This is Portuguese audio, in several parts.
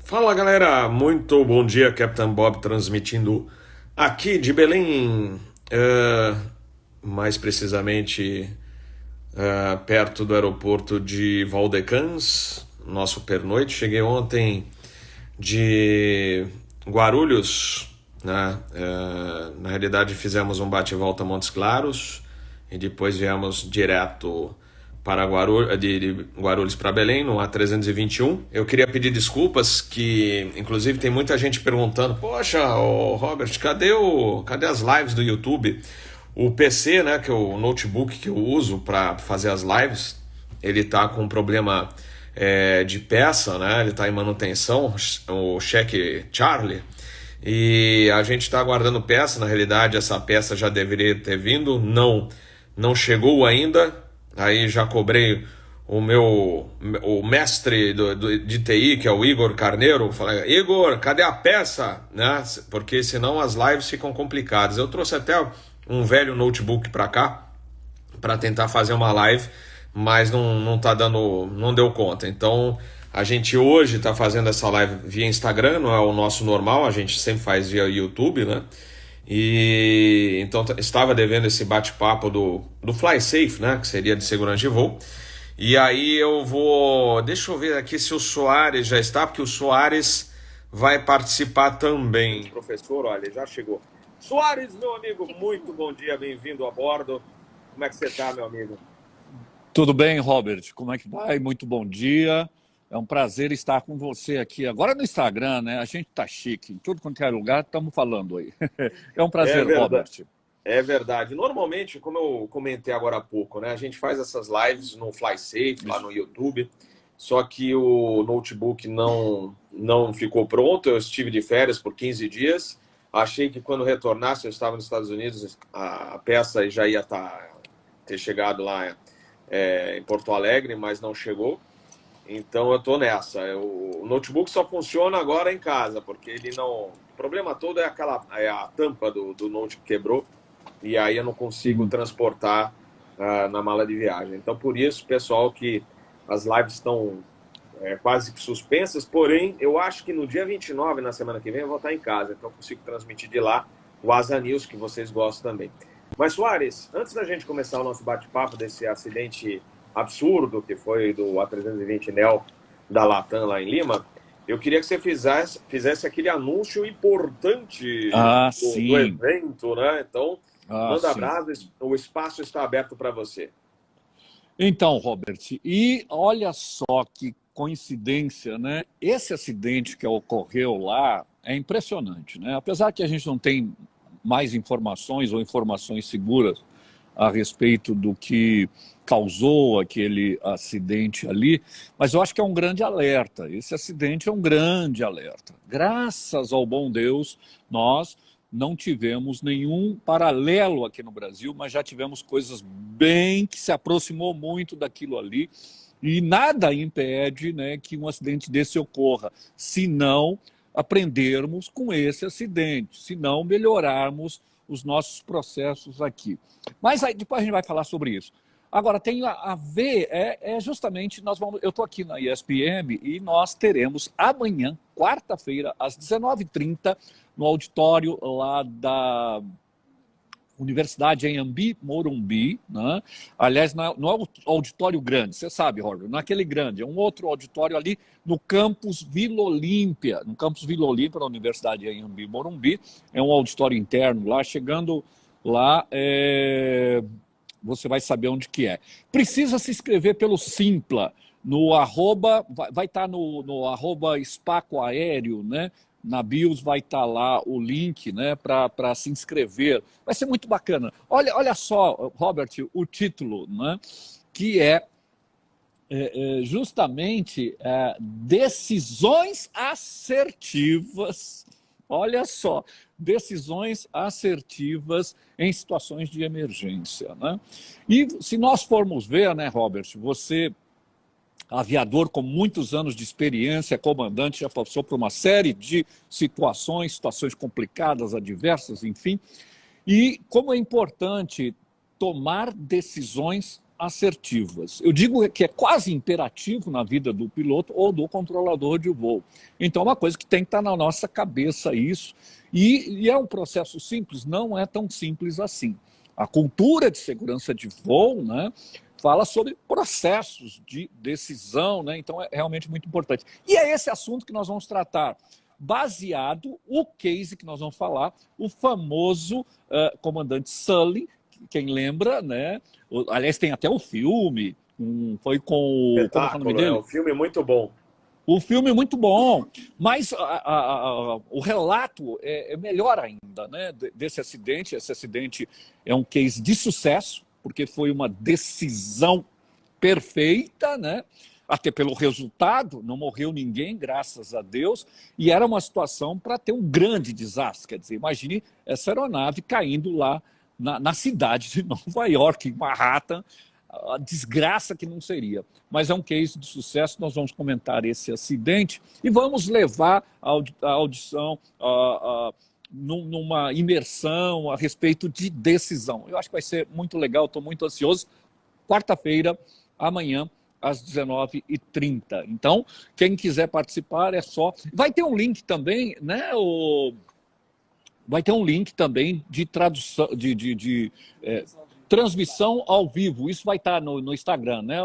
Fala galera, muito bom dia, Capitão Bob transmitindo aqui de Belém, mais precisamente perto do aeroporto de Valdecans, nosso pernoite. Cheguei ontem de Guarulhos, né? Na realidade fizemos um bate e volta a Montes Claros e depois viemos direto para Guarulhos, de Guarulhos para Belém, no A321. Eu queria pedir desculpas, que inclusive tem muita gente perguntando: poxa, Robert, cadê as lives do YouTube? O PC, né, que é o notebook que eu uso para fazer as lives, ele tá com um problema de peça, né? Ele tá em manutenção, o cheque Charlie. E a gente está aguardando peça. Na realidade, essa peça já deveria ter vindo, não chegou ainda. Aí já cobrei o mestre de TI, que é o Igor Carneiro. Falei: Igor, cadê a peça? Né? Porque senão as lives ficam complicadas. Eu trouxe até um velho notebook para cá para tentar fazer uma live, mas não tá dando, não deu conta. Então a gente hoje está fazendo essa live via Instagram, não é o nosso normal, a gente sempre faz via YouTube, né? E então estava devendo esse bate-papo do Fly Safe, né, que seria de segurança de voo. E aí eu vou, deixa eu ver aqui se o Soares já está, porque o Soares vai participar também. Professor, olha, já chegou. Soares, meu amigo, muito bom dia, bem-vindo a bordo. Como é que você está, meu amigo? Tudo bem, Robert? Como é que vai? Muito bom dia. É um prazer estar com você aqui. Agora no Instagram, né? A gente tá chique. Em tudo quanto é lugar, estamos falando aí. É um É prazer, verdade. Robert. É verdade. Normalmente, como eu comentei agora há pouco, né, a gente faz essas lives no FlySafe, lá no YouTube, só que o notebook não ficou pronto. Eu estive de férias por 15 dias. Achei que quando retornasse, eu estava nos Estados Unidos, a peça já ia ter chegado lá em Porto Alegre, mas não chegou. Então eu tô nessa. O notebook só funciona agora em casa, porque ele não. O problema todo é a tampa do note que quebrou, e aí eu não consigo transportar na mala de viagem. Então por isso, pessoal, que as lives estão quase que suspensas, porém eu acho que no dia 29, na semana que vem, eu vou estar em casa, então eu consigo transmitir de lá o Asa News, que vocês gostam também. Mas, Soares, antes da gente começar o nosso bate-papo desse acidente absurdo que foi do A320 Neo da Latam lá em Lima, eu queria que você fizesse aquele anúncio importante Ah, do sim. evento, né? Então, Ah, manda sim. brasa, o espaço está aberto para você. Então, Robert, e olha só que coincidência, né? Esse acidente que ocorreu lá é impressionante, né? Apesar que a gente não tem mais informações ou informações seguras a respeito do que causou aquele acidente ali, mas eu acho que é um grande alerta. Esse acidente é um grande alerta. Graças ao bom Deus, nós não tivemos nenhum paralelo aqui no Brasil, mas já tivemos coisas bem que se aproximou muito daquilo ali, e nada impede, né, que um acidente desse ocorra, se não aprendermos com esse acidente, se não melhorarmos os nossos processos aqui. Mas aí, depois a gente vai falar sobre isso. Agora, tem a ver, justamente, eu estou aqui na ESPM e nós teremos amanhã, quarta-feira, às 19h30, no auditório lá da Universidade Anhembi Morumbi, né? Aliás, não é um auditório grande, você sabe, Robert, não é aquele grande, é um outro auditório ali no campus Vila Olímpia, na Universidade Anhembi Morumbi, é um auditório interno lá, chegando lá, você vai saber onde que é. Precisa se inscrever pelo Simpla, no arroba, vai estar no arroba Espaco Aéreo, né? Na BIOS vai estar lá o link, né, para se inscrever. Vai ser muito bacana. Olha só, Robert, o título, né, que justamente decisões assertivas. Olha só, decisões assertivas em situações de emergência, né? E se nós formos ver, né, Robert, você, aviador com muitos anos de experiência, comandante, já passou por uma série de situações complicadas, adversas, enfim. E como é importante tomar decisões assertivas. Eu digo que é quase imperativo na vida do piloto ou do controlador de voo. Então, é uma coisa que tem que estar na nossa cabeça isso. E é um processo simples? Não é tão simples assim. A cultura de segurança de voo, né, fala sobre processos de decisão, né? Então é realmente muito importante. E é esse assunto que nós vamos tratar, baseado o case que nós vamos falar, o famoso comandante Sully, quem lembra, né? Aliás, tem até o filme, foi com o... Como é o nome dele? É um filme muito bom. O filme é muito bom, mas o relato é melhor ainda, né, desse acidente. Esse acidente é um case de sucesso, porque foi uma decisão perfeita, né? Até pelo resultado, não morreu ninguém, graças a Deus, e era uma situação para ter um grande desastre. Quer dizer, imagine essa aeronave caindo lá na cidade de Nova York, em Manhattan, a desgraça que não seria. Mas é um case de sucesso, nós vamos comentar esse acidente e vamos levar a audição numa imersão a respeito de decisão. Eu acho que vai ser muito legal, estou muito ansioso. Quarta-feira, amanhã, às 19h30. Então, quem quiser participar é só... Vai ter um link também, né? Vai ter um link também de tradução, transmissão ao vivo. Isso vai estar no Instagram, né,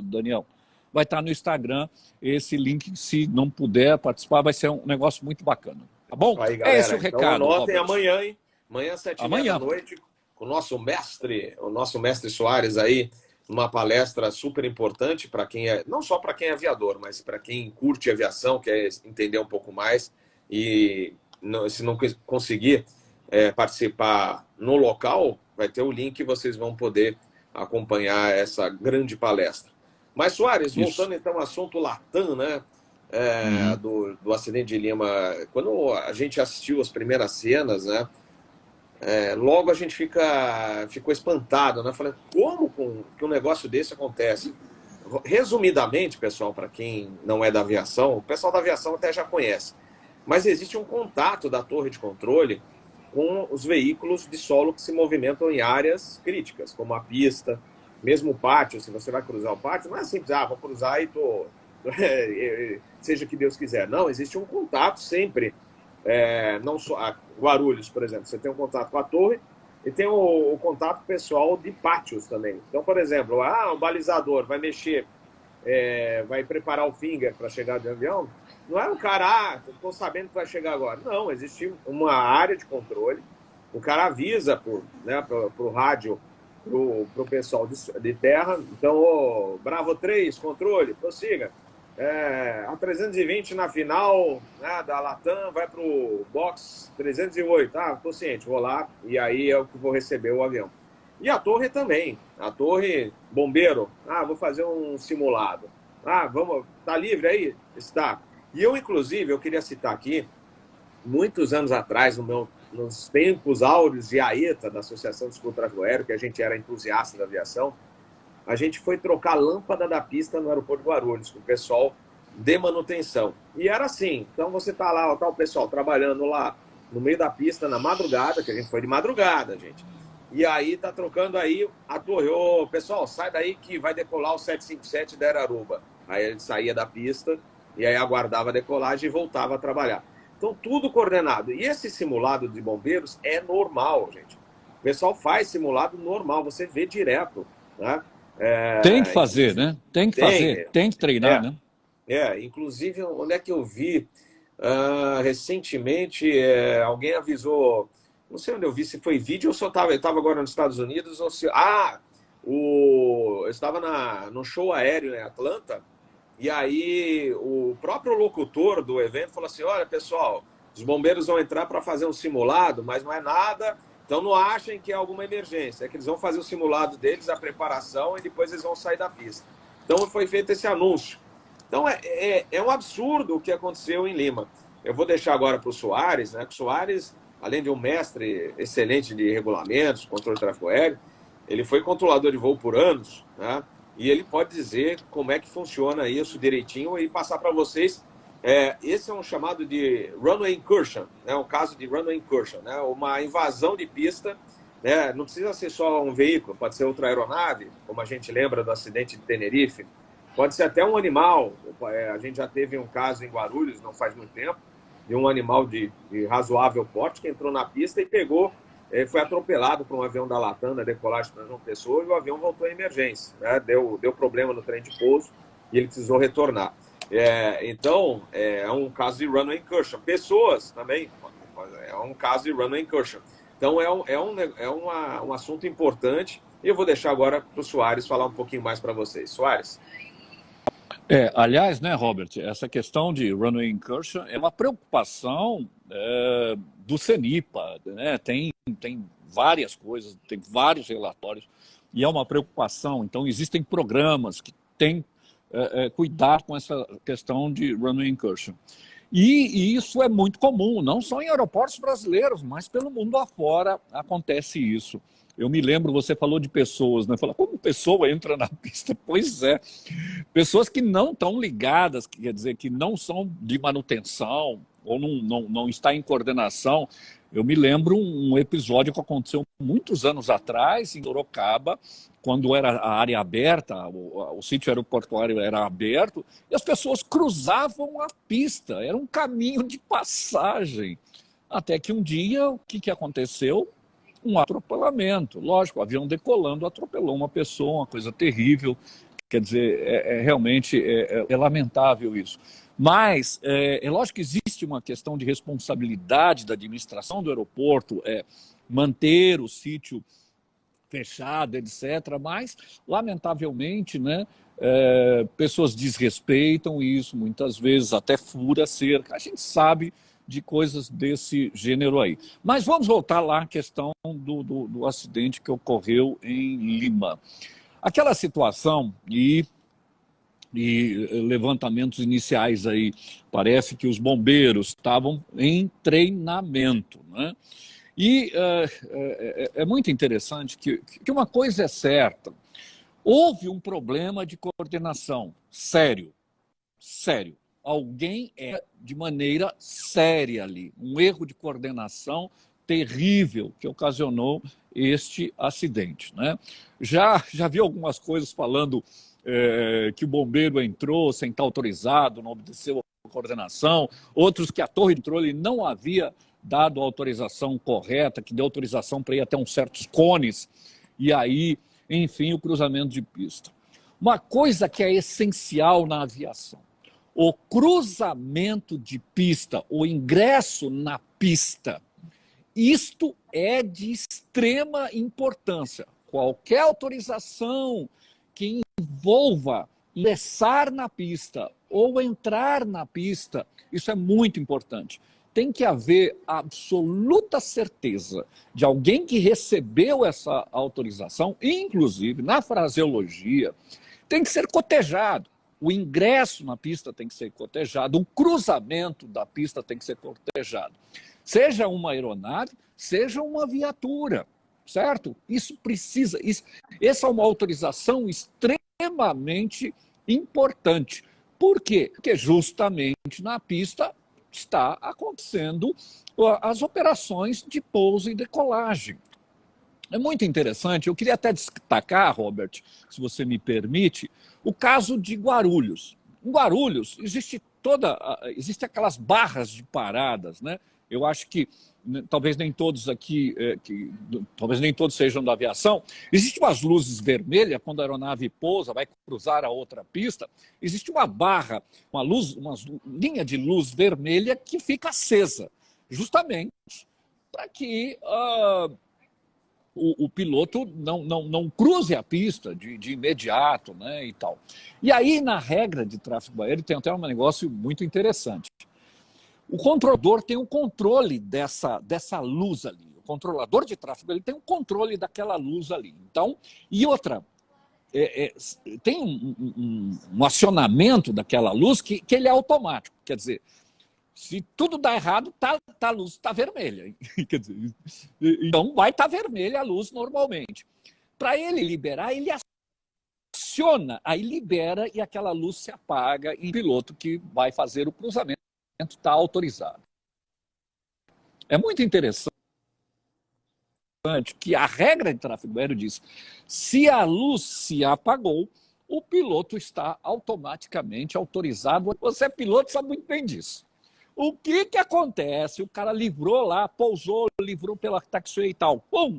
Daniel? Vai estar no Instagram esse link. Se não puder participar, vai ser um negócio muito bacana. Tá bom? Aí, galera, esse é o recado. Então anotem amanhã, hein? Amanhã, 7h30 da noite, com o nosso mestre Soares aí, uma palestra super importante para quem é, não só para quem é aviador, mas para quem curte aviação, quer entender um pouco mais e se não conseguir participar no local, vai ter o link e vocês vão poder acompanhar essa grande palestra. Mas, Soares, voltando então ao assunto Latam, né? Do acidente de Lima, quando a gente assistiu as primeiras cenas, né? Logo a gente ficou espantado, né? Falei, como que um negócio desse acontece? Resumidamente, pessoal, para quem não é da aviação, o pessoal da aviação até já conhece, mas existe um contato da torre de controle com os veículos de solo que se movimentam em áreas críticas, como a pista, mesmo o pátio. Se você vai cruzar o pátio, não é simples, vou cruzar e seja o que Deus quiser. Não, existe um contato sempre. Não só Guarulhos, por exemplo, você tem um contato com a torre e tem o contato pessoal de pátios também. Então, por exemplo, um balizador vai mexer, vai preparar o finger para chegar de avião. Não é um cara, estou sabendo que vai chegar agora. Não, existe uma área de controle. O cara avisa pro rádio, pro pessoal de terra. Então, Bravo 3, controle, prossiga. A 320 na final, né, da Latam vai para o box 308. Estou ciente, vou lá e aí é o que vou receber o avião. E a torre também. A torre, bombeiro, vou fazer um simulado. Vamos, tá livre aí? Está. E eu, inclusive, eu queria citar aqui, muitos anos atrás, nos tempos áureos de AETA, da Associação de Seguro Tráfego Aéreo, que a gente era entusiasta da aviação, a gente foi trocar a lâmpada da pista no aeroporto de Guarulhos, com o pessoal de manutenção. E era assim, então você tá lá, tá o pessoal trabalhando lá no meio da pista, na madrugada, que a gente foi de madrugada, gente. E aí tá trocando aí a torre. Pessoal, sai daí que vai decolar o 757 da Araruba. Aí ele saía da pista e aí aguardava a decolagem e voltava a trabalhar. Então, tudo coordenado. E esse simulado de bombeiros é normal, gente. O pessoal faz simulado normal, você vê direto, né? Tem que fazer, né? Tem que fazer, tem que treinar, né? Inclusive, onde é que eu vi? Recentemente, alguém avisou, não sei onde eu vi, se foi vídeo ou só eu estava agora nos Estados Unidos, ou se... eu estava no show aéreo em Atlanta, e aí o próprio locutor do evento falou assim, olha, pessoal, os bombeiros vão entrar para fazer um simulado, mas não é nada, então não achem que é alguma emergência, é que eles vão fazer o simulado deles, a preparação, e depois eles vão sair da pista. Então foi feito esse anúncio. Então é um absurdo o que aconteceu em Lima. Eu vou deixar agora para o Soares, né? O Soares, além de um mestre excelente de regulamentos, controle de tráfego aéreo, ele foi controlador de voo por anos, né? E ele pode dizer como é que funciona isso direitinho e passar para vocês. Esse é um chamado de runway incursion, né? Um caso de runway incursion, né? Uma invasão de pista né? Não precisa ser só um veículo, pode ser outra aeronave, como a gente lembra do acidente de Tenerife, pode ser até um animal. A gente já teve um caso em Guarulhos, não faz muito tempo, de um animal de razoável porte que entrou na pista e pegou, foi atropelado por um avião da Latam, da decolagem para João Pessoa, e o avião voltou em emergência, né? Deu problema no trem de pouso e ele precisou retornar. Então, é um caso de runway incursion. Pessoas também, é um caso de runway incursion. Então, um assunto importante. E eu vou deixar agora para o Soares falar um pouquinho mais para vocês. Soares? Aliás, né, Robert, essa questão de runway incursion é uma preocupação do CENIPA, né? Tem várias coisas, tem vários relatórios, e é uma preocupação. Então, existem programas que têm cuidar com essa questão de runway incursion. E isso é muito comum, não só em aeroportos brasileiros, mas pelo mundo afora acontece isso. Eu me lembro, você falou de pessoas, né? Fala, como pessoa entra na pista? Pois é, pessoas que não estão ligadas, quer dizer, que não são de manutenção ou não está em coordenação. Eu me lembro um episódio que aconteceu muitos anos atrás, em Sorocaba, quando era a área aberta, o sítio aeroportuário era aberto, e as pessoas cruzavam a pista, era um caminho de passagem. Até que um dia, o que aconteceu? Um atropelamento. Lógico, o avião decolando atropelou uma pessoa, uma coisa terrível. Quer dizer, realmente lamentável isso. Mas é lógico que existe uma questão de responsabilidade da administração do aeroporto, manter o sítio fechado, etc. Mas, lamentavelmente, né, pessoas desrespeitam isso, muitas vezes até fura a cerca. A gente sabe de coisas desse gênero aí. Mas vamos voltar lá à questão do acidente que ocorreu em Lima. Aquela situação e levantamentos iniciais aí, parece que os bombeiros estavam em treinamento, né? E é muito interessante que uma coisa é certa, houve um problema de coordenação sério, sério. Alguém de maneira séria ali, um erro de coordenação terrível que ocasionou este acidente, né? Já vi algumas coisas falando que o bombeiro entrou sem estar autorizado, não obedeceu a coordenação, outros que a torre de controle não havia dado a autorização correta, que deu autorização para ir até uns certos cones, e aí, enfim, o cruzamento de pista. Uma coisa que é essencial na aviação, o cruzamento de pista, o ingresso na pista, isto é de extrema importância. Qualquer autorização que envolva ingressar na pista ou entrar na pista, isso é muito importante. Tem que haver absoluta certeza de alguém que recebeu essa autorização, inclusive na fraseologia, tem que ser cotejado. O ingresso na pista tem que ser cotejado, o cruzamento da pista tem que ser cotejado. Seja uma aeronave, seja uma viatura, certo? Isso precisa, essa é uma autorização extremamente importante. Por quê? Porque justamente na pista está acontecendo as operações de pouso e decolagem. É muito interessante, eu queria até destacar, Robert, se você me permite, o caso de Guarulhos. Em Guarulhos, existe aquelas barras de paradas, né? Eu acho que talvez nem todos aqui, talvez nem todos sejam da aviação. Existem umas luzes vermelhas quando a aeronave pousa, vai cruzar a outra pista. Existe uma barra, uma linha de luz vermelha que fica acesa, justamente para que o piloto não cruze a pista de imediato, né, e tal. E aí, na regra de tráfego aéreo, tem até um negócio muito interessante. O controlador tem um controle dessa luz ali. O controlador de tráfego ele tem um controle daquela luz ali. Então, e outra, tem um acionamento daquela luz que ele é automático. Quer dizer, se tudo dá errado, a luz está vermelha. Quer dizer, então vai estar vermelha a luz normalmente. Para ele liberar, ele aciona, aí libera e aquela luz se apaga e o piloto que vai fazer o cruzamento está autorizado. É muito interessante. que a regra de tráfego aéreo diz: se a luz se apagou, o piloto está automaticamente autorizado. Você é piloto, sabe muito bem disso. O que acontece? O cara livrou lá, pousou, livrou pela taxiway e tal. Pum!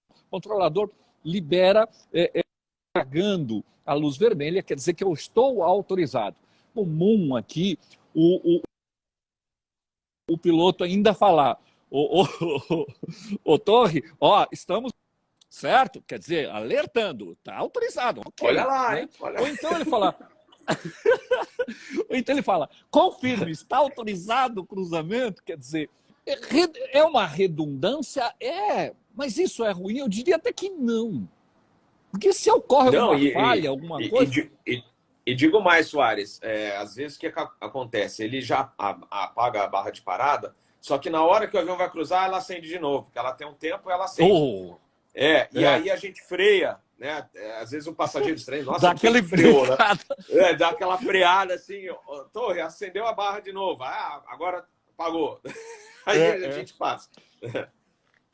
O controlador libera, apagando a luz vermelha, quer dizer que eu estou autorizado. Comum aqui o piloto ainda falar: ô Torre, ó, estamos certo, quer dizer, alertando, está autorizado. Okay, olha lá, né? hein? Olha. Ou então ele fala, confirme, está autorizado o cruzamento, quer dizer, é uma redundância? Mas isso é ruim? Eu diria até que não. Porque se ocorre Não, alguma falha, alguma coisa... E digo mais, Soares, às vezes o que acontece? Ele já apaga a barra de parada, só que na hora que o avião vai cruzar, ela acende de novo, porque ela tem um tempo e ela acende. E aí a gente freia, né? Às vezes o passageiro estranho, nossa, dá aquele freio, né? Dá aquela freada assim, Torre, acendeu a barra de novo, agora apagou. Aí a gente passa.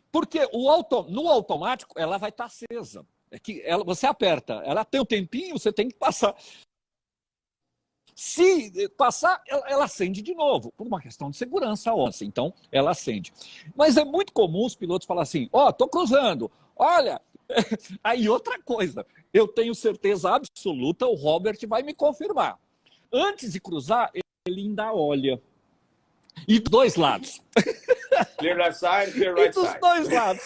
Porque no automático ela vai estar acesa. É que você aperta, ela tem um tempinho, você tem que passar. Se passar, ela acende de novo, por uma questão de segurança, então ela acende. Mas é muito comum os pilotos falarem assim: tô cruzando, olha. Aí outra coisa, eu tenho certeza absoluta, o Robert vai me confirmar. Antes de cruzar, ele ainda olha. E dos dois lados. Clear left side, clear right side. E dos dois lados.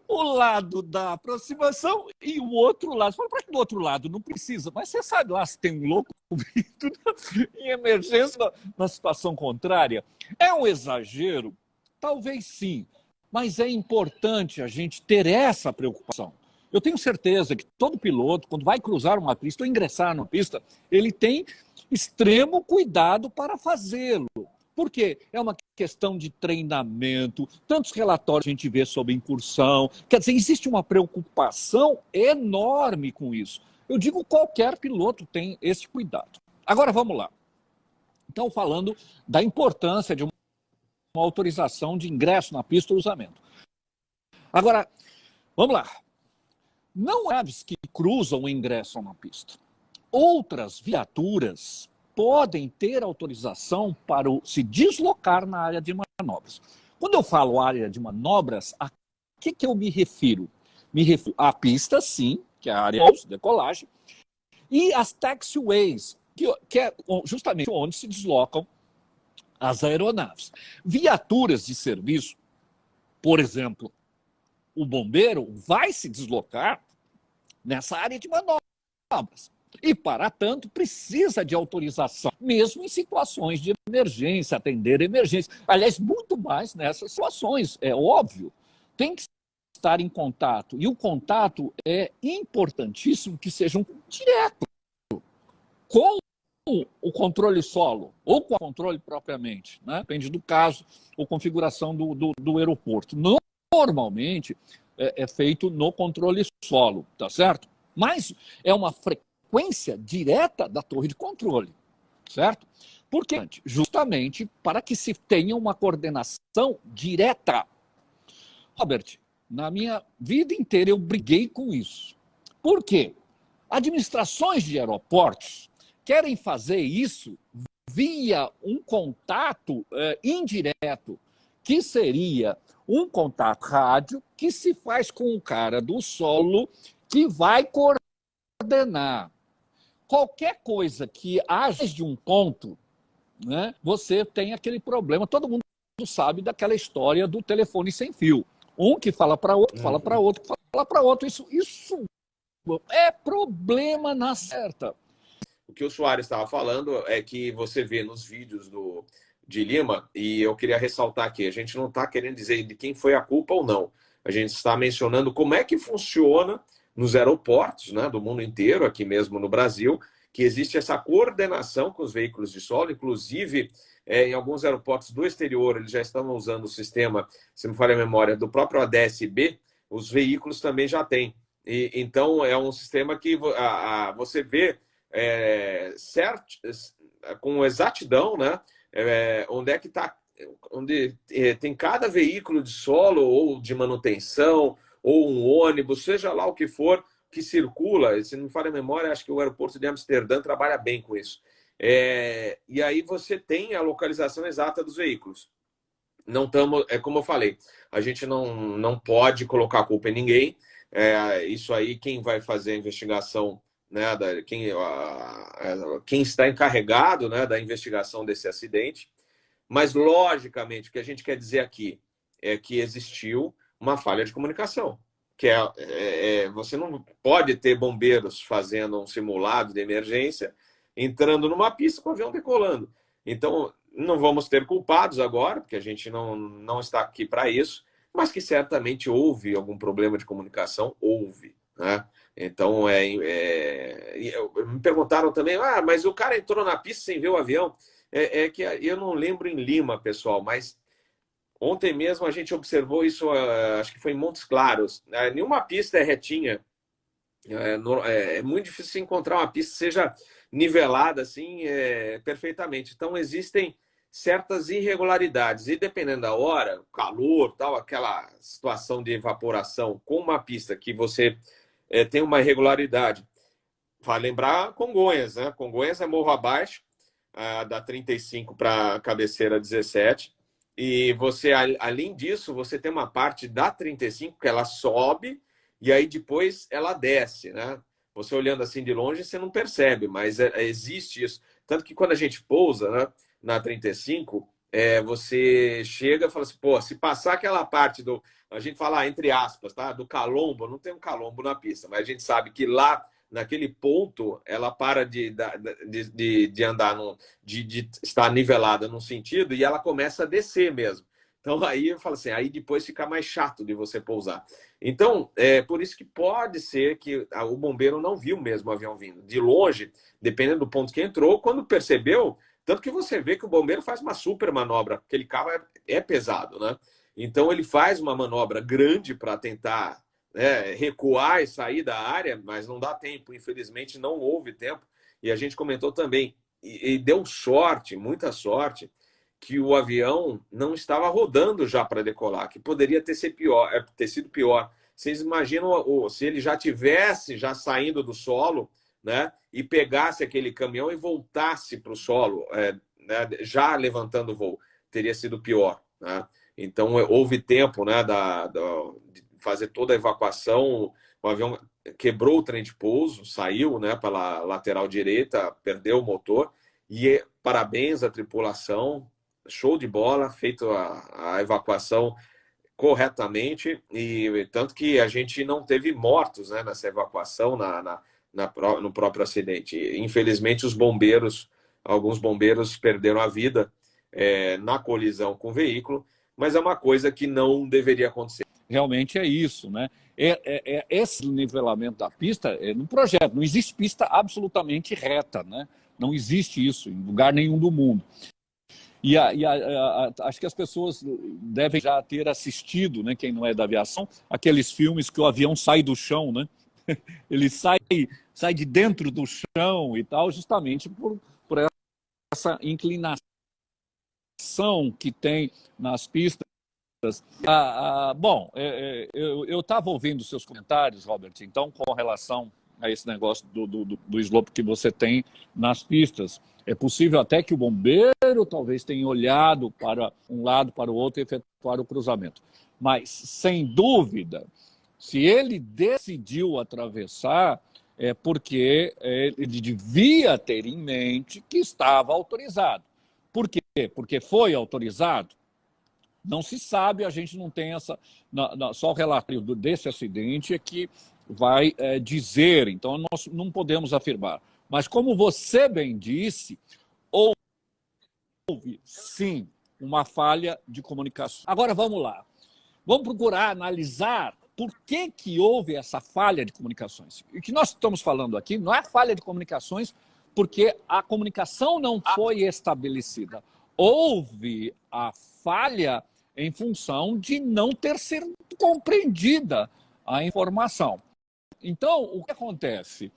O lado da aproximação e o outro lado. Você fala, para que do outro lado? Não precisa. Mas você sabe lá se tem um louco em emergência na situação contrária? É um exagero? Talvez sim. Mas é importante a gente ter essa preocupação. Eu tenho certeza que todo piloto, quando vai cruzar uma pista ou ingressar numa pista, ele tem extremo cuidado para fazê-lo. Por quê? É uma questão de treinamento, tantos relatórios a gente vê sobre incursão. Quer dizer, existe uma preocupação enorme com isso. Eu digo, qualquer piloto tem esse cuidado. Agora, vamos lá. Então, falando da importância de uma autorização de ingresso na pista ou cruzamento. Agora, vamos lá. Não há aves que cruzam o ingresso na pista. Outras viaturas podem ter autorização para se deslocar na área de manobras. Quando eu falo área de manobras, a que eu me refiro? Me refiro à pista, sim, que é a área de decolagem, e as taxiways, que é justamente onde se deslocam as aeronaves. Viaturas de serviço, por exemplo, o bombeiro vai se deslocar nessa área de manobras. E, para tanto, precisa de autorização, mesmo em situações de emergência, atender emergência. Aliás, muito mais nessas situações, é óbvio. Tem que estar em contato. E o contato é importantíssimo que seja um direto com o controle solo, ou com o controle propriamente, né? Depende do caso, ou configuração do aeroporto. Normalmente, é feito no controle solo, tá certo? Mas é uma frequência direta da torre de controle, certo? Por quê? Justamente para que se tenha uma coordenação direta. Robert, na minha vida inteira eu briguei com isso. Por quê? Administrações de aeroportos querem fazer isso via um contato indireto, que seria um contato rádio que se faz com o cara do solo que vai coordenar. Qualquer coisa que haja de um ponto, né, você tem aquele problema. Todo mundo sabe daquela história do telefone sem fio. Um que fala para outro, fala para outro, fala para outro. Isso é problema na certa. O que o Soares estava falando é que você vê nos vídeos de Lima, e eu queria ressaltar aqui, a gente não está querendo dizer de quem foi a culpa ou não. A gente está mencionando como é que funciona nos aeroportos, né, do mundo inteiro, aqui mesmo no Brasil, que existe essa coordenação com os veículos de solo, inclusive em alguns aeroportos do exterior, eles já estão usando o sistema, se me falha a memória, do próprio ADS-B, os veículos também já têm. Então, é um sistema que você vê com exatidão, né, onde é que está, onde tem cada veículo de solo ou de manutenção ou um ônibus, seja lá o que for, que circula. Se não me falha a memória, acho que o aeroporto de Amsterdã trabalha bem com isso. E aí você tem a localização exata dos veículos. Não estamos, é como eu falei, a gente não pode colocar a culpa em ninguém. Isso aí, quem vai fazer a investigação, né, quem está encarregado, né, da investigação desse acidente. Mas, logicamente, o que a gente quer dizer aqui é que existiu uma falha de comunicação. Você não pode ter bombeiros fazendo um simulado de emergência, entrando numa pista com o avião decolando. Então, não vamos ter culpados agora, porque a gente não está aqui para isso, mas que certamente houve algum problema de comunicação, houve, né? Então, me perguntaram também, mas o cara entrou na pista sem ver o avião. Que eu não lembro em Lima, pessoal, mas ontem mesmo a gente observou isso, acho que foi em Montes Claros. Nenhuma pista é retinha. É muito difícil encontrar uma pista que seja nivelada assim perfeitamente. Então, existem certas irregularidades. E dependendo da hora, calor, tal, aquela situação de evaporação com uma pista que você tem uma irregularidade. Vai lembrar Congonhas, né? Congonhas é morro abaixo, da 35 para a cabeceira 17. E você, além disso, você tem uma parte da 35 que ela sobe e aí depois ela desce, né? Você olhando assim de longe, você não percebe, mas existe isso. Tanto que quando a gente pousa, né, na 35, você chega e fala assim, pô, se passar aquela parte do... A gente fala, entre aspas, tá? Do calombo, não tem um calombo na pista, mas a gente sabe que lá, naquele ponto, ela para de andar, de estar nivelada num sentido e ela começa a descer mesmo. Então, aí eu falo assim, aí depois fica mais chato de você pousar. Então, por isso que pode ser que o bombeiro não viu mesmo o avião vindo. De longe, dependendo do ponto que entrou, quando percebeu, tanto que você vê que o bombeiro faz uma super manobra, aquele carro é pesado, né? Então, ele faz uma manobra grande para tentar recuar e sair da área, mas não dá tempo. Infelizmente, não houve tempo. E a gente comentou também, e deu sorte, muita sorte, que o avião não estava rodando já para decolar, que poderia ter sido pior. Vocês imaginam se ele já tivesse saindo do solo, né, e pegasse aquele caminhão e voltasse para o solo, né, já levantando o voo, teria sido pior, né? Então, houve tempo, né, de fazer toda a evacuação. O avião quebrou o trem de pouso, saiu, né, pela lateral direita, perdeu o motor, e parabéns à tripulação, show de bola, feito a evacuação corretamente, e tanto que a gente não teve mortos, né, nessa evacuação, no próprio acidente. Infelizmente, alguns bombeiros perderam a vida na colisão com o veículo, mas é uma coisa que não deveria acontecer. Realmente é isso, né? Esse nivelamento da pista é no projeto, não existe pista absolutamente reta, né? Não existe isso em lugar nenhum do mundo. Acho que as pessoas devem já ter assistido, né, quem não é da aviação, aqueles filmes que o avião sai do chão, né? Ele sai de dentro do chão e tal, justamente por essa inclinação que tem nas pistas. Bom, eu estava ouvindo seus comentários, Robert, então, com relação a esse negócio do slope que você tem nas pistas. É possível até que o bombeiro talvez tenha olhado para um lado, para o outro e efetuar o cruzamento. Mas, sem dúvida, se ele decidiu atravessar, é porque ele devia ter em mente que estava autorizado. Por quê? Porque foi autorizado? Não se sabe, a gente não tem só o relatório desse acidente é que vai dizer, então nós não podemos afirmar. Mas como você bem disse, houve sim uma falha de comunicação. Agora vamos lá, vamos procurar analisar por que houve essa falha de comunicações. E o que nós estamos falando aqui não é falha de comunicações porque a comunicação não foi estabelecida. Houve a falha em função de não ter sido compreendida a informação. Então, o que acontece?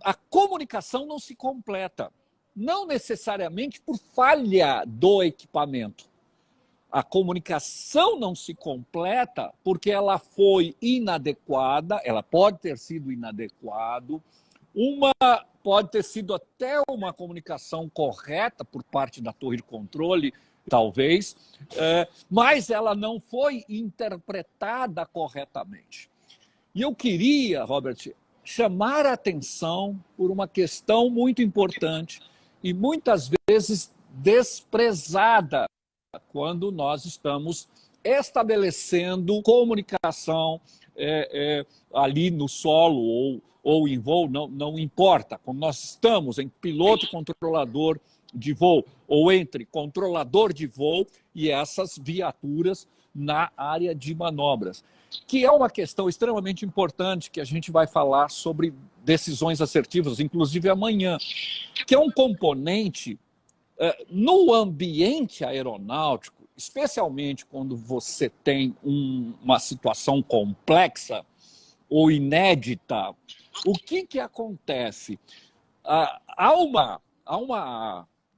A comunicação não se completa, não necessariamente por falha do equipamento. a comunicação não se completa porque ela foi inadequada, ela pode ter sido inadequada, pode ter sido até uma comunicação correta por parte da torre de controle, talvez, mas ela não foi interpretada corretamente. E eu queria, Robert, chamar a atenção por uma questão muito importante e muitas vezes desprezada quando nós estamos estabelecendo comunicação ali no solo ou em voo, não importa. Quando nós estamos em piloto e controlador de voo, ou entre controlador de voo e essas viaturas na área de manobras, que é uma questão extremamente importante que a gente vai falar sobre decisões assertivas, inclusive amanhã, que é um componente no ambiente aeronáutico, especialmente quando você tem uma situação complexa ou inédita. O que acontece? Há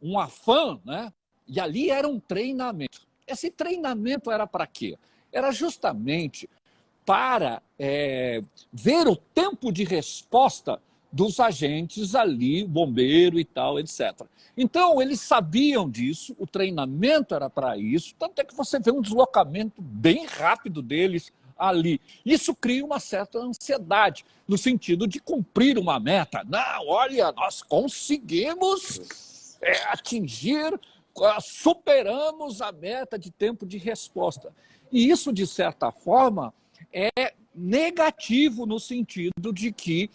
um afã, né? E ali era um treinamento. Esse treinamento era para quê? Era justamente para ver o tempo de resposta dos agentes ali, bombeiro e tal, etc. Então, eles sabiam disso, o treinamento era para isso, tanto é que você vê um deslocamento bem rápido deles ali. Isso cria uma certa ansiedade, no sentido de cumprir uma meta. Não, olha, nós conseguimos atingir, superamos a meta de tempo de resposta. E isso, de certa forma, é negativo no sentido de que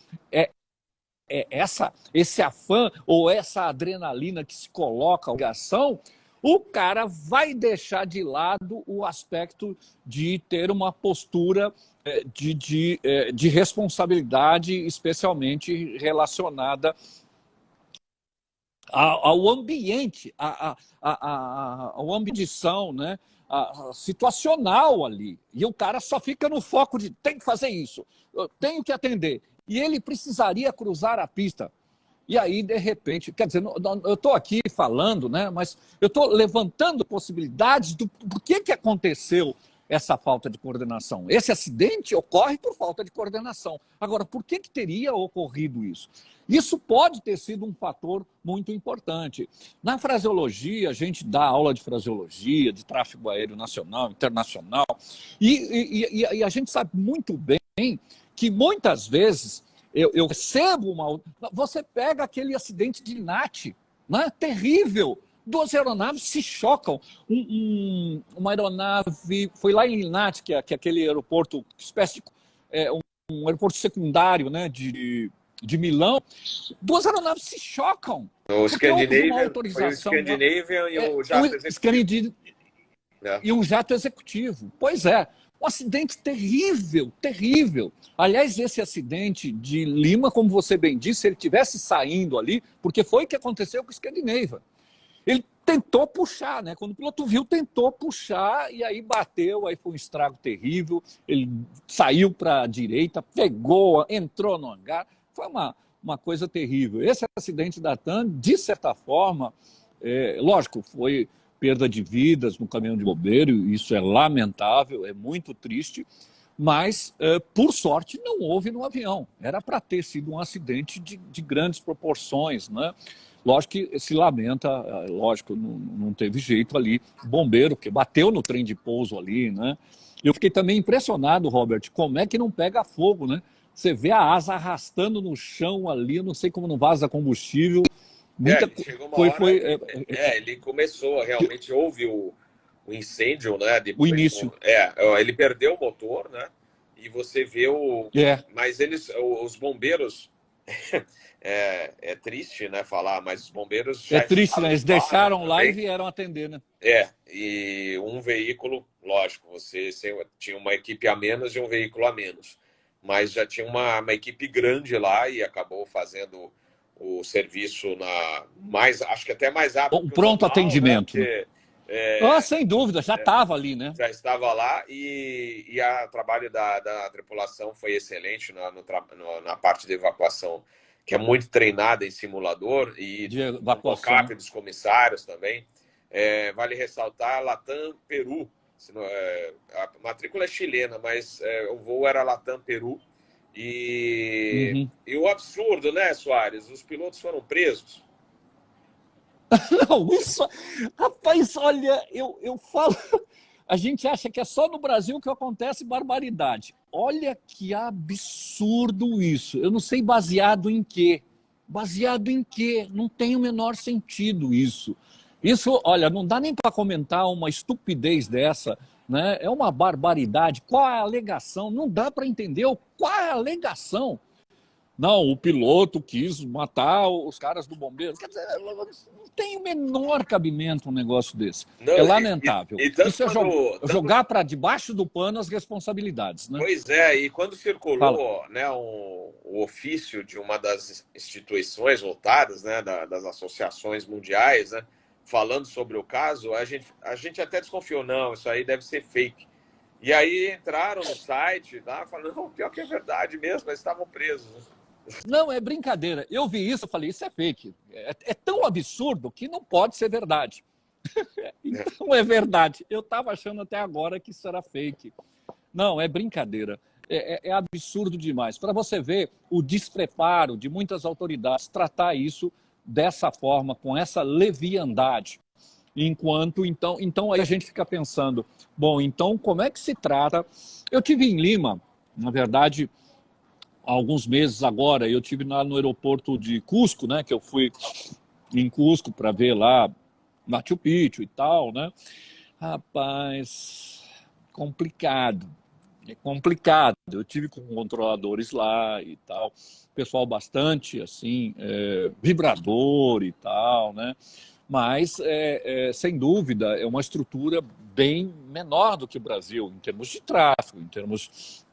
esse afã ou essa adrenalina que se coloca na ligação, o cara vai deixar de lado o aspecto de ter uma postura de responsabilidade, especialmente relacionada ao ambiente, ao ambição, né? Situacional ali. E o cara só fica no foco de tem que fazer isso, eu tenho que atender. E ele precisaria cruzar a pista. E aí, de repente, quer dizer, eu estou aqui falando, né, mas eu estou levantando possibilidades do que aconteceu essa falta de coordenação. Esse acidente ocorre por falta de coordenação. Agora, por que teria ocorrido isso? Isso pode ter sido um fator muito importante. Na fraseologia, a gente dá aula de fraseologia, de tráfego aéreo nacional, internacional, e a gente sabe muito bem que muitas vezes eu recebo Você pega aquele acidente de NAT, né? Terrível. Duas aeronaves se chocam. Uma aeronave foi lá em Linate, que é aquele aeroporto, espécie de um aeroporto secundário, né, de Milão. Duas aeronaves se chocam. O Scandinavian, autorização, foi o Scandinavian e o jato executivo. E um jato executivo. Pois é. Um acidente terrível, terrível. Aliás, esse acidente de Lima, como você bem disse, ele estivesse saindo ali, porque foi o que aconteceu com o Scandinavia. Ele tentou puxar, né? Quando o piloto viu, tentou puxar e aí bateu, aí foi um estrago terrível. Ele saiu para a direita, pegou, entrou no hangar. Foi uma coisa terrível. Esse acidente da TAM, de certa forma, lógico, foi perda de vidas no caminhão de bombeiro, isso é lamentável, é muito triste, mas, por sorte, não houve no avião. Era para ter sido um acidente de grandes proporções, né? Lógico que se lamenta, lógico, não teve jeito ali, bombeiro, porque bateu no trem de pouso ali, né? Eu fiquei também impressionado, Robert, como é que não pega fogo, né? Você vê a asa arrastando no chão ali, eu não sei como não vaza combustível. Chegou uma hora, ele começou, realmente houve o incêndio, né? O início. Ele perdeu o motor, né? E você vê Mas os bombeiros, é triste, né, falar, mas os bombeiros já triste, né? Eles deixaram lá também. E vieram atender, né? E um veículo, lógico, você tinha uma equipe a menos e um veículo a menos, mas já tinha uma equipe grande lá e acabou fazendo o serviço acho que até mais rápido. Um pronto atendimento. Né? Sem dúvida, já estava ali, né? Já estava lá e o trabalho da tripulação foi excelente na parte de evacuação, que é muito treinada em simulador, e de evacuação. o CAP dos comissários também. Vale ressaltar a Latam Peru. A matrícula é chilena, mas o voo era Latam Peru. E o absurdo, né, Soares? Os pilotos foram presos. Não, isso... Rapaz, olha, eu falo... A gente acha que é só no Brasil que acontece barbaridade. Olha que absurdo isso. Eu não sei baseado em quê. Baseado em quê? Não tem o menor sentido isso. Isso, olha, não dá nem para comentar uma estupidez dessa, né? É uma barbaridade. Qual é a alegação? Não dá para entender qual é a alegação. Não, o piloto quis matar os caras do bombeiro. Quer dizer, não tem o menor cabimento um negócio desse. Não, é lamentável. Isso é jogar tanto... para debaixo do pano as responsabilidades, né? Pois é, e quando circulou, né, o ofício de uma das instituições voltadas, né, das associações mundiais, né, falando sobre o caso, a gente até desconfiou, não, isso aí deve ser fake. E aí entraram no site, tá, falando, não, pior que é verdade mesmo, eles estavam presos. Não, é brincadeira. Eu vi isso, eu falei, isso é fake. É tão absurdo que não pode ser verdade. Então é verdade. Eu estava achando até agora que isso era fake. Não, é brincadeira. É absurdo demais. Para você ver o despreparo de muitas autoridades tratar isso dessa forma, com essa leviandade. Enquanto, então aí a gente fica pensando, bom, então como é que se trata? Eu tive em Lima, na verdade, há alguns meses agora, eu tive lá no aeroporto de Cusco, né, que eu fui em Cusco para ver lá Machu Picchu e tal, né? Rapaz, complicado. É complicado. Eu tive com controladores lá e tal, pessoal bastante assim, vibrador e tal, né? Mas, sem dúvida, é uma estrutura bem menor do que o Brasil, em termos de tráfego, em termos...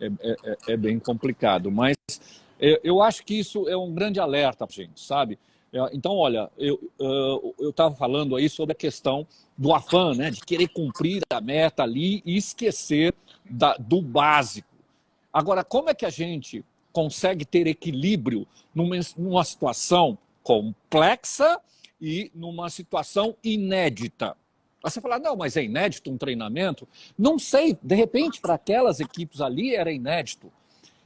É bem complicado. Mas eu acho que isso é um grande alerta, gente, sabe? Então, olha, eu estava falando aí sobre a questão do afã, né, de querer cumprir a meta ali e esquecer do básico. Agora, como é que a gente consegue ter equilíbrio numa situação complexa e numa situação inédita? Aí você fala, não, mas é inédito um treinamento? Não sei, de repente, para aquelas equipes ali era inédito.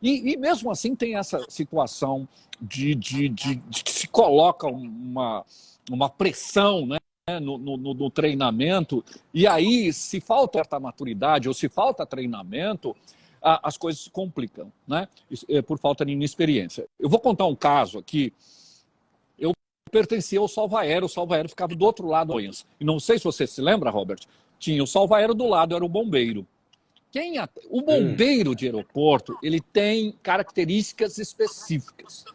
E mesmo assim tem essa situação de que se coloca uma pressão, né, no treinamento, e aí, se falta essa maturidade ou se falta treinamento, as coisas se complicam, né, por falta de inexperiência. Eu vou contar um caso aqui. Eu pertencia ao Salvaero, o Salvaero ficava do outro lado. E não sei se você se lembra, Robert, tinha o Salvaero do lado, era o bombeiro. O bombeiro de aeroporto, ele tem características específicas.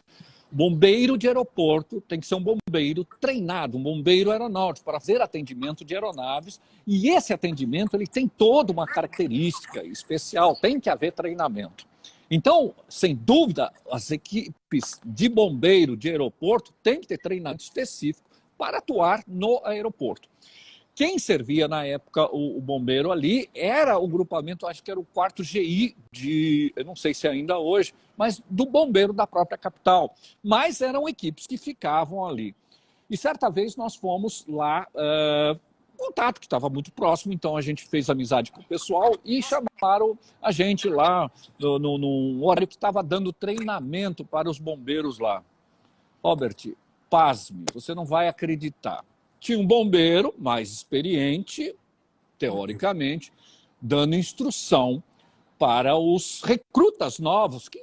O bombeiro de aeroporto tem que ser um bombeiro treinado, um bombeiro aeronáutico, para fazer atendimento de aeronaves. E esse atendimento ele tem toda uma característica especial, tem que haver treinamento. Então, sem dúvida, as equipes de bombeiro de aeroporto têm que ter treinamento específico para atuar no aeroporto. Quem servia na época o bombeiro ali era o grupamento, acho que era o 4º GI, eu não sei se ainda hoje, mas do bombeiro da própria capital. Mas eram equipes que ficavam ali. E certa vez nós fomos lá, contato que estava muito próximo, então a gente fez amizade com o pessoal e chamaram a gente lá no horário que estava dando treinamento para os bombeiros lá. Robert, pasme, você não vai acreditar. Tinha um bombeiro mais experiente, teoricamente, dando instrução para os recrutas novos que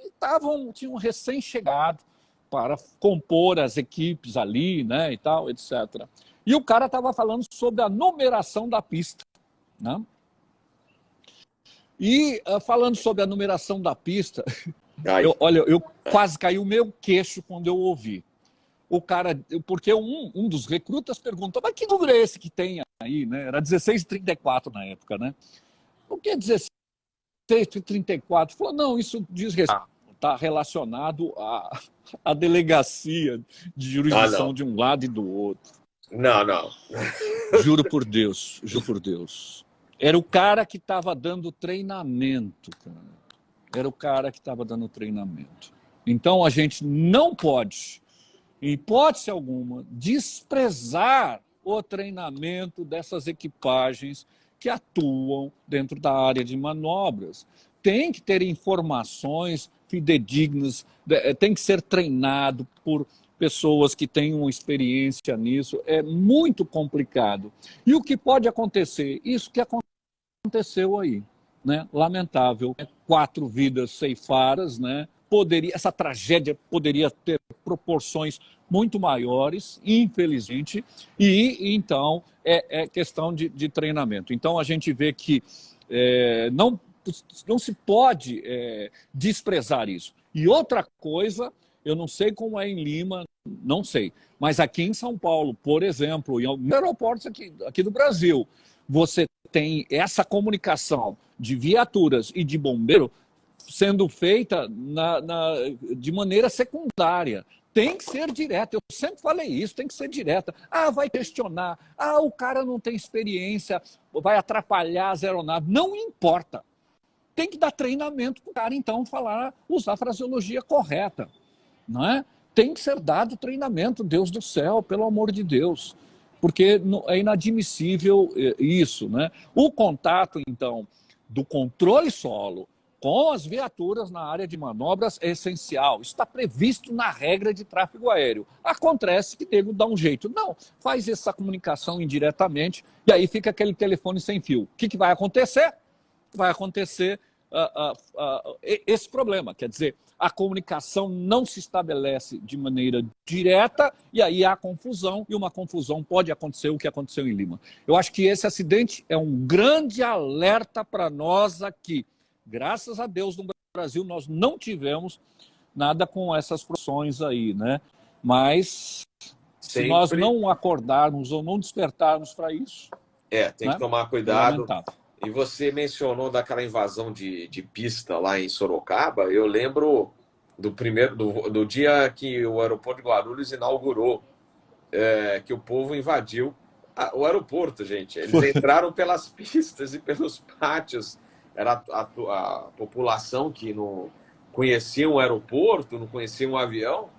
tinham recém-chegado para compor as equipes ali, né, e tal, etc. E o cara estava falando sobre a numeração da pista, né? E falando sobre a numeração da pista, eu quase caí o meu queixo quando eu ouvi. O cara, porque um dos recrutas perguntou, mas que número é esse que tem aí, né? Era 1634 na época, né? Por que 1634? Falou, não, isso diz respeito, está relacionado à delegacia de jurisdição de um lado e do outro. Não. Juro por Deus, juro por Deus. Era o cara que estava dando treinamento, cara. Era o cara que estava dando treinamento. Então a gente não pode, em hipótese alguma, desprezar o treinamento dessas equipagens que atuam dentro da área de manobras. Tem que ter informações fidedignas, tem que ser treinado por pessoas que tenham experiência nisso. É muito complicado. E o que pode acontecer? Isso que aconteceu aí, né? Lamentável. 4 vidas ceifadas, né? Essa tragédia poderia ter proporções muito maiores, infelizmente, e então é questão de treinamento. Então a gente vê que não se pode desprezar isso. E outra coisa, eu não sei como é em Lima, não sei, mas aqui em São Paulo, por exemplo, em alguns aeroportos aqui do Brasil, você tem essa comunicação de viaturas e de bombeiro sendo feita de maneira secundária. Tem que ser direta. Eu sempre falei isso, tem que ser direta. Ah, vai questionar. Ah, o cara não tem experiência, vai atrapalhar as aeronaves. Não importa. Tem que dar treinamento para o cara, então, usar a fraseologia correta. Não é? Tem que ser dado treinamento, Deus do céu, pelo amor de Deus. Porque é inadmissível isso. Né? O contato, então, do controle solo com as viaturas na área de manobras é essencial. Isso está previsto na regra de tráfego aéreo. Acontece que nego dá um jeito. Não, faz essa comunicação indiretamente e aí fica aquele telefone sem fio. O que vai acontecer? Vai acontecer esse problema. Quer dizer, a comunicação não se estabelece de maneira direta e aí há confusão, e uma confusão pode acontecer o que aconteceu em Lima. Eu acho que esse acidente é um grande alerta para nós aqui. Graças a Deus, no Brasil, nós não tivemos nada com essas profissões aí, né? Mas se nós não acordarmos ou não despertarmos para isso... tem que tomar cuidado. E você mencionou daquela invasão de pista lá em Sorocaba. Eu lembro do dia que o aeroporto de Guarulhos inaugurou, que o povo invadiu o aeroporto, gente. Eles entraram pelas pistas e pelos pátios. Era a população que não conhecia um aeroporto, não conhecia um avião.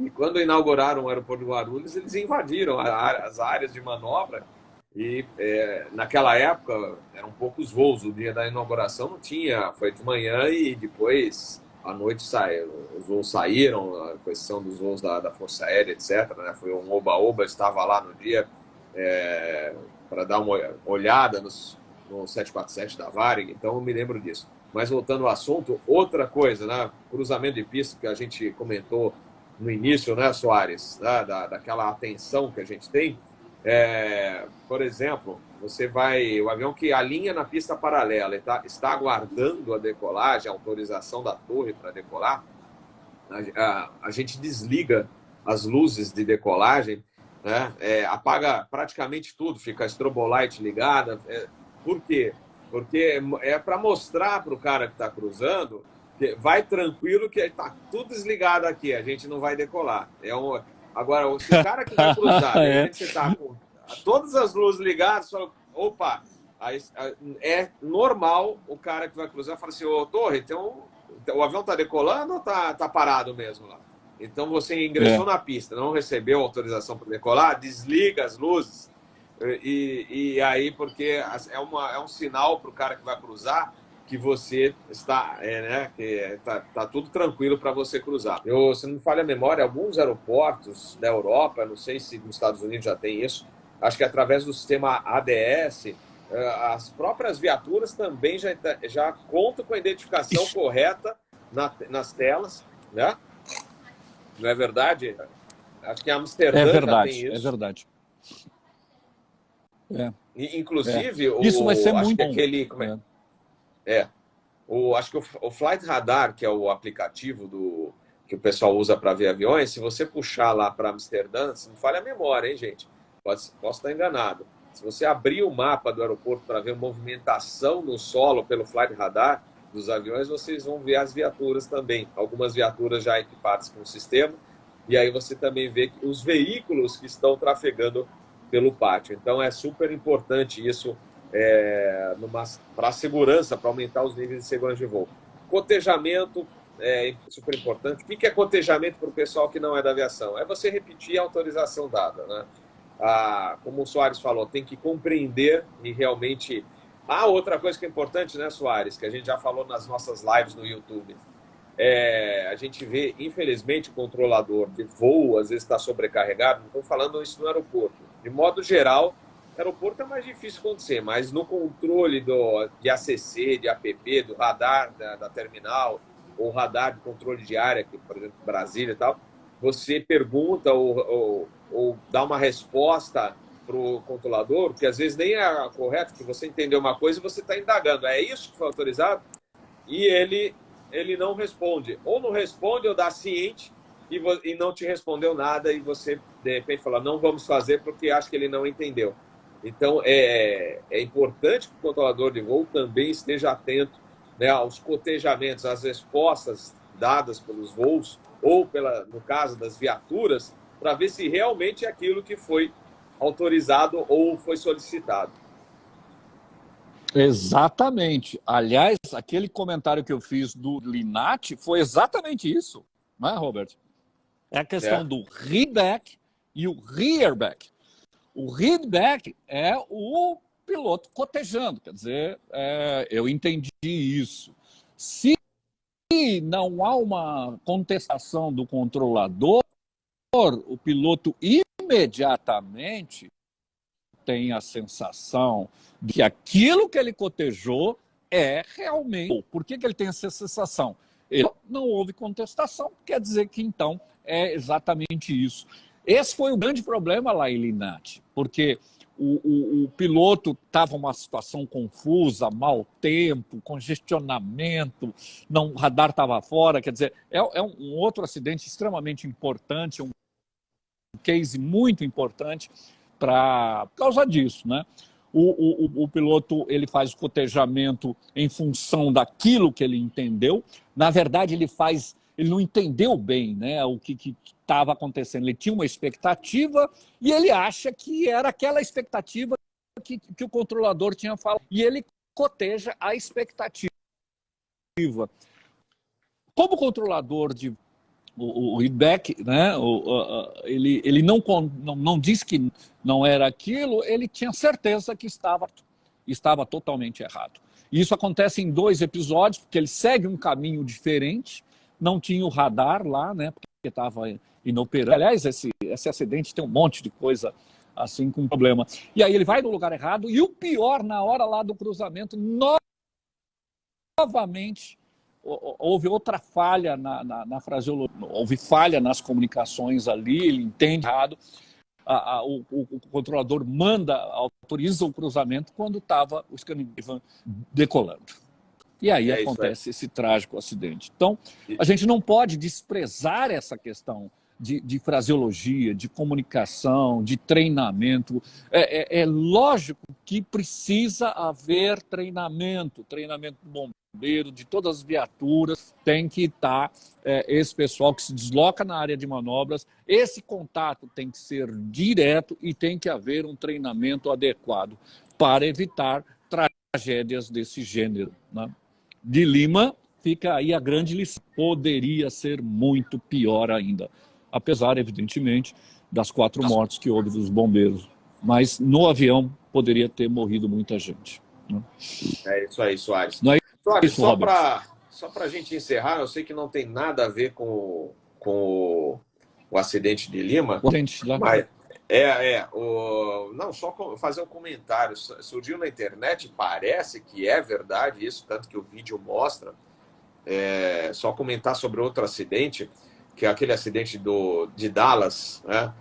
E quando inauguraram o aeroporto de Guarulhos, eles invadiram as áreas de manobra. E naquela época eram poucos voos. O dia da inauguração não tinha, foi de manhã e depois à noite os voos saíram, a questão dos voos da Força Aérea, etc. Né? Foi um oba-oba, estava lá no dia para dar uma olhada no 747 da Varig, então eu me lembro disso. Mas voltando ao assunto, outra coisa, né? Cruzamento de pista que a gente comentou no início, né, Soares, né? Daquela atenção que a gente tem. Por exemplo, o avião que alinha na pista paralela está aguardando a decolagem, a autorização da torre para decolar, a gente desliga as luzes de decolagem, né? Apaga praticamente tudo, fica a strobolight ligada. Por quê? Porque é para mostrar para o cara que está cruzando que vai tranquilo que está tudo desligado aqui, a gente não vai decolar. Agora, se o cara que vai cruzar, de repente você está com todas as luzes ligadas, fala, opa, é normal o cara que vai cruzar falar assim, ô Torre, o avião está decolando ou tá parado mesmo lá? Então você ingressou na pista, não recebeu autorização para decolar, desliga as luzes. E aí, porque é um sinal para o cara que vai cruzar que você está, que tá tudo tranquilo para você cruzar. Se não me falha a memória, alguns aeroportos da Europa, não sei se nos Estados Unidos já tem isso, acho que através do sistema ADS, as próprias viaturas também já contam com a identificação correta nas telas, né? Não é verdade? Acho que a Amsterdã já tem isso. É verdade. Inclusive, isso vai ser muito bom. Acho que o Flight Radar, que é o aplicativo que o pessoal usa para ver aviões, se você puxar lá para Amsterdã, se não falha a memória, hein, gente? Posso estar enganado. Se você abrir o mapa do aeroporto para ver a movimentação no solo pelo Flight Radar dos aviões, vocês vão ver as viaturas também. Algumas viaturas já equipadas com o sistema. E aí você também vê os veículos que estão trafegando pelo pátio. Então é super importante isso para a segurança, para aumentar os níveis de segurança de voo. Cotejamento é super importante. O que é cotejamento para o pessoal que não é da aviação? É você repetir a autorização dada, né? como o Soares falou, tem que compreender e realmente... outra coisa que é importante, né, Soares, que a gente já falou nas nossas lives no YouTube. A gente vê, infelizmente, o controlador de voo, às vezes está sobrecarregado, não estou falando isso no aeroporto. De modo geral, aeroporto é mais difícil acontecer, mas no controle de ACC, de APP, do radar da terminal, ou radar de controle de área, que, por exemplo, Brasília e tal, você pergunta ou dá uma resposta para o controlador, que às vezes nem é correto, que você entendeu uma coisa e você está indagando. É isso que foi autorizado? E ele não responde. Ou não responde, ou dá ciente e não te respondeu nada e você, de repente, fala, não vamos fazer porque acha que ele não entendeu. Então, é importante que o controlador de voo também esteja atento, né, aos cotejamentos, às respostas dadas pelos voos ou, no caso das viaturas, para ver se realmente é aquilo que foi autorizado ou foi solicitado. Exatamente. Aliás, aquele comentário que eu fiz do Linate foi exatamente isso, não é, Robert? É a questão do readback e o rearback. O readback é o piloto cotejando, quer dizer, eu entendi isso. Se não há uma contestação do controlador, o piloto imediatamente tem a sensação de que aquilo que ele cotejou é realmente. Por que ele tem essa sensação? Não houve contestação, quer dizer que então é exatamente isso. Esse foi o grande problema lá em Linate, porque o piloto estava numa situação confusa, mau tempo, congestionamento, o radar estava fora, quer dizer, é um outro acidente extremamente importante, um case muito importante por causa disso, né? O piloto ele faz o cotejamento em função daquilo que ele entendeu. Na verdade, ele não entendeu bem, né, o que estava acontecendo. Ele tinha uma expectativa e ele acha que era aquela expectativa que o controlador tinha falado. E ele coteja a expectativa. Como controlador de o readback, né? Ele não disse que não era aquilo, ele tinha certeza que estava totalmente errado. E isso acontece em 2 episódios, porque ele segue um caminho diferente, não tinha o radar lá, né? Porque estava inoperante. Aliás, esse acidente tem um monte de coisa assim com problema. E aí ele vai no lugar errado, e o pior, na hora lá do cruzamento, novamente houve outra falha na fraseologia, houve falha nas comunicações ali, ele entende errado, o controlador autoriza o cruzamento quando estava o Scandinavian decolando. E aí acontece esse trágico acidente. Então, a gente não pode desprezar essa questão de fraseologia, de comunicação, de treinamento. É lógico que precisa haver treinamento do bombeiro, de todas as viaturas, tem que estar esse pessoal que se desloca na área de manobras, esse contato tem que ser direto e tem que haver um treinamento adequado para evitar tragédias desse gênero, né? De Lima, fica aí a grande lição. Poderia ser muito pior ainda, apesar, evidentemente, das 4 mortes que houve dos bombeiros. Mas no avião poderia ter morrido muita gente, né? É isso aí, Soares. Não é Soares, isso, só para a gente encerrar, eu sei que não tem nada a ver com o acidente de Lima, mas não, só fazer um comentário. Surgiu na internet, parece que é verdade isso, tanto que o vídeo mostra. Só comentar sobre outro acidente, que é aquele acidente de Dallas, né?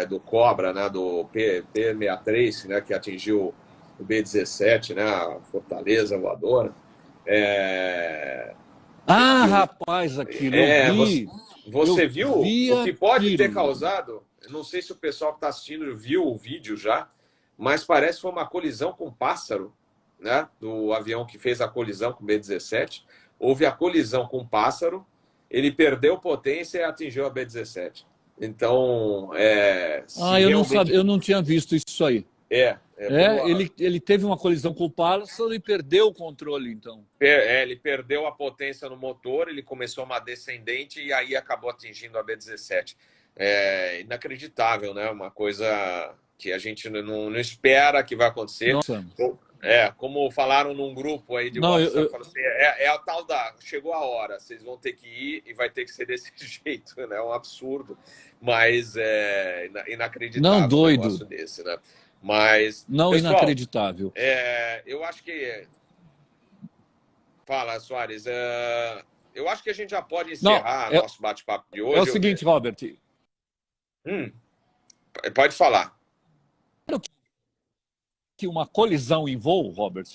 Do Cobra, né? Do P-63, né? Que atingiu o B-17, né? A Fortaleza voadora. Rapaz, aquilo eu vi. Você viu o que pode ter causado? Eu não sei se o pessoal que está assistindo viu o vídeo já, mas parece que foi uma colisão com um pássaro, né? Do avião que fez a colisão com o B-17. Houve a colisão com um pássaro, ele perdeu potência e atingiu a B-17. Então, eu não tinha visto isso aí. Ele teve uma colisão com o pássaro e perdeu o controle, então. Ele perdeu a potência no motor, ele começou uma descendente e aí acabou atingindo a B-17. Inacreditável, né? Uma coisa que a gente não espera que vai acontecer. Nossa. Como falaram num grupo aí de WhatsApp, falaram assim, é a tal da... Chegou a hora, vocês vão ter que ir e vai ter que ser desse jeito, né? É um absurdo, mas é inacreditável Não, doido. um negócio desse, né? Mas, não, pessoal, inacreditável. Eu acho que... Fala, Soares. Eu acho que a gente já pode encerrar nosso bate-papo de hoje. É o seguinte, Robert. Pode falar. Que uma colisão em voo, Robert,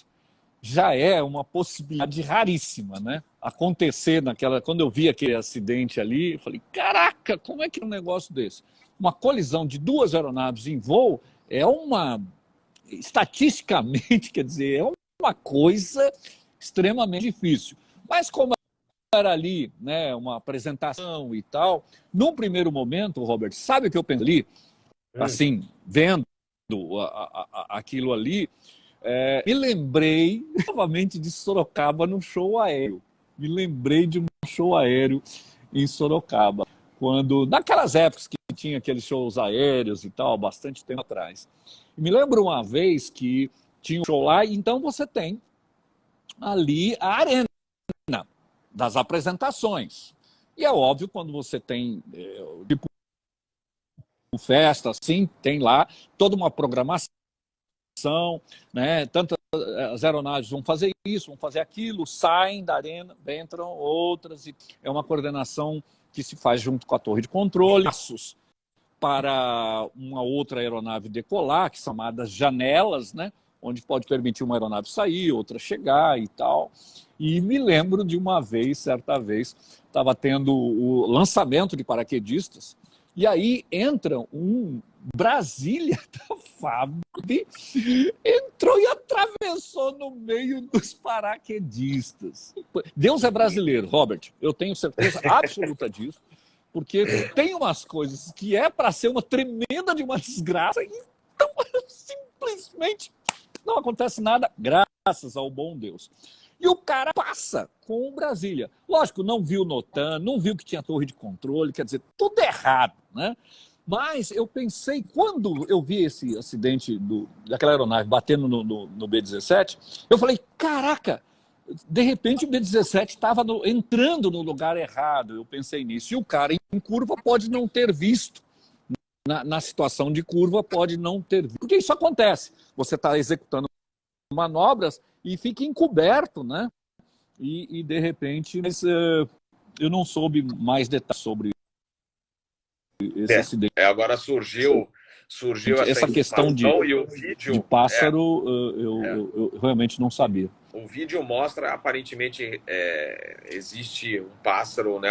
já é uma possibilidade raríssima, né? Acontecer quando eu vi aquele acidente ali, eu falei, caraca, como é que é um negócio desse? Uma colisão de duas aeronaves em voo é estatisticamente, quer dizer, é uma coisa extremamente difícil. Mas como era ali, né, uma apresentação e tal, num primeiro momento, Robert, sabe o que eu pensei ali? Assim, vendo aquilo ali, me lembrei novamente de Sorocaba no show aéreo. Me lembrei de um show aéreo em Sorocaba, naquelas épocas que tinha aqueles shows aéreos e tal, bastante tempo atrás. Me lembro uma vez que tinha um show lá, e então você tem ali a arena das apresentações. E é óbvio, quando você tem tipo festa, assim, tem lá toda uma programação, né? Tanto as aeronaves vão fazer isso, vão fazer aquilo, saem da arena, entram outras, e é uma coordenação que se faz junto com a torre de controle, passos para uma outra aeronave decolar, que são chamadas janelas, né? Onde pode permitir uma aeronave sair, outra chegar e tal. E me lembro de uma vez, certa vez, estava tendo o lançamento de paraquedistas, e aí entra um Brasília da FAB, entrou e atravessou no meio dos paraquedistas. Deus é brasileiro, Robert, eu tenho certeza absoluta disso, porque tem umas coisas que é para ser uma tremenda de uma desgraça, e então simplesmente não acontece nada, graças ao bom Deus. E o cara passa com o Brasília. Lógico, não viu NOTAM, não viu que tinha torre de controle, quer dizer, tudo errado, né? Mas eu pensei, quando eu vi esse acidente daquela aeronave batendo no B-17, eu falei, caraca, de repente o B-17 estava entrando no lugar errado. Eu pensei nisso. E o cara em curva pode não ter visto. Na situação de curva pode não ter visto. Porque isso acontece. Você está executando manobras e fica encoberto, né? E de repente, eu não soube mais detalhes sobre esse acidente. Agora surgiu essa questão de pássaro, eu realmente não sabia. O vídeo mostra, aparentemente, existe um pássaro, né?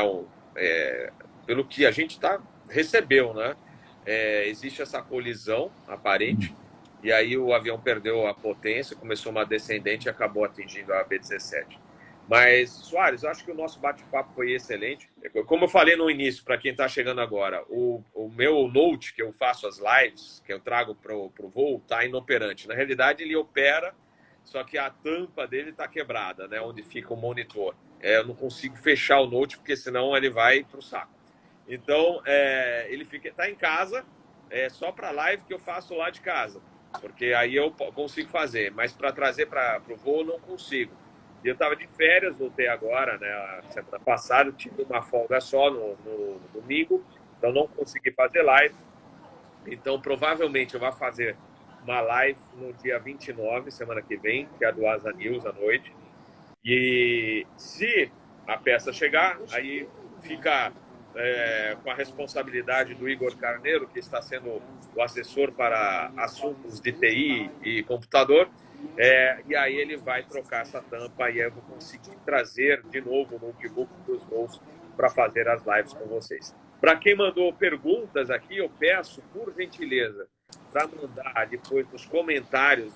Pelo que a gente recebeu, né? Existe essa colisão aparente. E aí o avião perdeu a potência, começou uma descendente e acabou atingindo a B-17. Mas, Soares, eu acho que o nosso bate-papo foi excelente. Como eu falei no início, para quem está chegando agora, o meu Note, que eu faço as lives, que eu trago para o voo, está inoperante. Na realidade, ele opera, só que a tampa dele está quebrada, né, onde fica o monitor. Eu não consigo fechar o Note, porque senão ele vai para o saco. Então, ele está em casa, só para a live que eu faço lá de casa. Porque aí eu consigo fazer, mas para trazer para o voo não consigo. E eu estava de férias, voltei agora, né? A semana passada, tive uma folga só no domingo, então não consegui fazer live. Então provavelmente eu vou fazer uma live no dia 29, semana que vem, que é a do Asa News à noite. E se a peça chegar, aí fica com a responsabilidade do Igor Carneiro, que está sendo o assessor para assuntos de TI e computador, e aí ele vai trocar essa tampa e eu vou conseguir trazer de novo o notebook dos voos para fazer as lives com vocês. Para quem mandou perguntas aqui, eu peço, por gentileza, para mandar depois nos comentários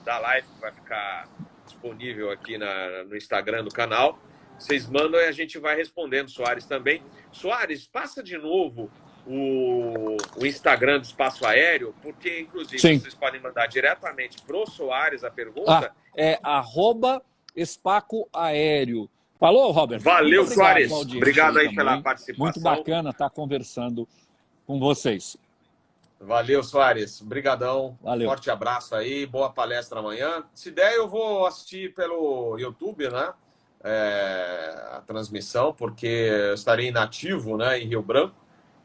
da live, que vai ficar disponível aqui no Instagram do canal. Vocês mandam e a gente vai respondendo, Soares também. Soares, passa de novo o Instagram do Espaço Aéreo, porque, inclusive, Sim, vocês podem mandar diretamente para o Soares a pergunta. É @Espaco Aéreo. Falou, Robert? Valeu, muito obrigado, Soares. Obrigado aí pela participação. Muito bacana estar conversando com vocês. Valeu, Soares. Brigadão. Valeu. Forte abraço aí. Boa palestra amanhã. Se der, eu vou assistir pelo YouTube, né? A transmissão, porque eu estarei inativo, né, em Rio Branco.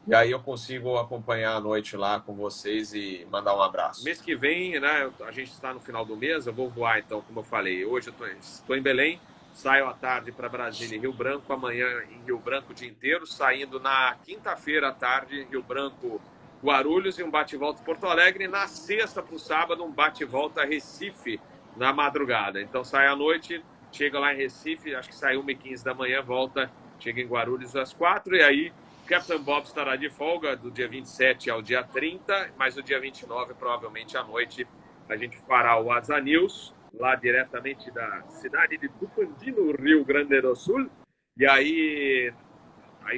E aí eu consigo acompanhar a noite lá com vocês e mandar um abraço. Mês que vem, né? A gente está no final do mês. Eu vou voar, então, como eu falei. Hoje eu estou em Belém. Saio à tarde para Brasília e Rio Branco. Amanhã em Rio Branco o dia inteiro. Saindo na quinta-feira à tarde, Rio Branco, Guarulhos e um bate-volta Porto Alegre. Na sexta para o sábado, um bate-volta Recife na madrugada. Então sai à noite, chega lá em Recife, acho que sai 1h15 da manhã, volta, chega em Guarulhos às 4h. E aí, Captain Bob estará de folga do dia 27 ao dia 30, mas no dia 29, provavelmente à noite, a gente fará o Asa News, lá diretamente da cidade de Tupandi, no Rio Grande do Sul. E aí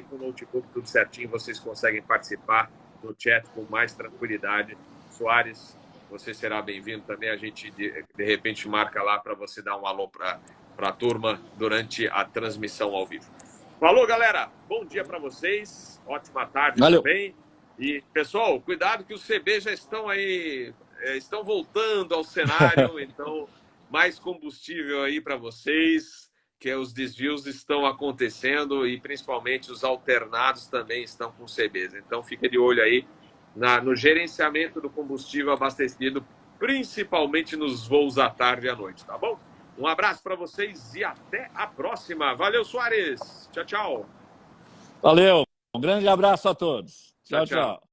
com o notebook tudo certinho, vocês conseguem participar no chat com mais tranquilidade. Soares, você será bem-vindo também. A gente, de repente, marca lá para você dar um alô para a turma durante a transmissão ao vivo. Falou, galera. Bom dia para vocês. Ótima tarde. Valeu. Também. E, pessoal, cuidado que os CB já estão aí, estão voltando ao cenário. Então, mais combustível aí para vocês, que os desvios estão acontecendo e principalmente os alternados também estão com CBs. Então, fica de olho aí no gerenciamento do combustível abastecido, principalmente nos voos à tarde e à noite, tá bom? Um abraço para vocês e até a próxima. Valeu, Soares. Tchau, tchau. Valeu. Um grande abraço a todos. Tchau, tchau.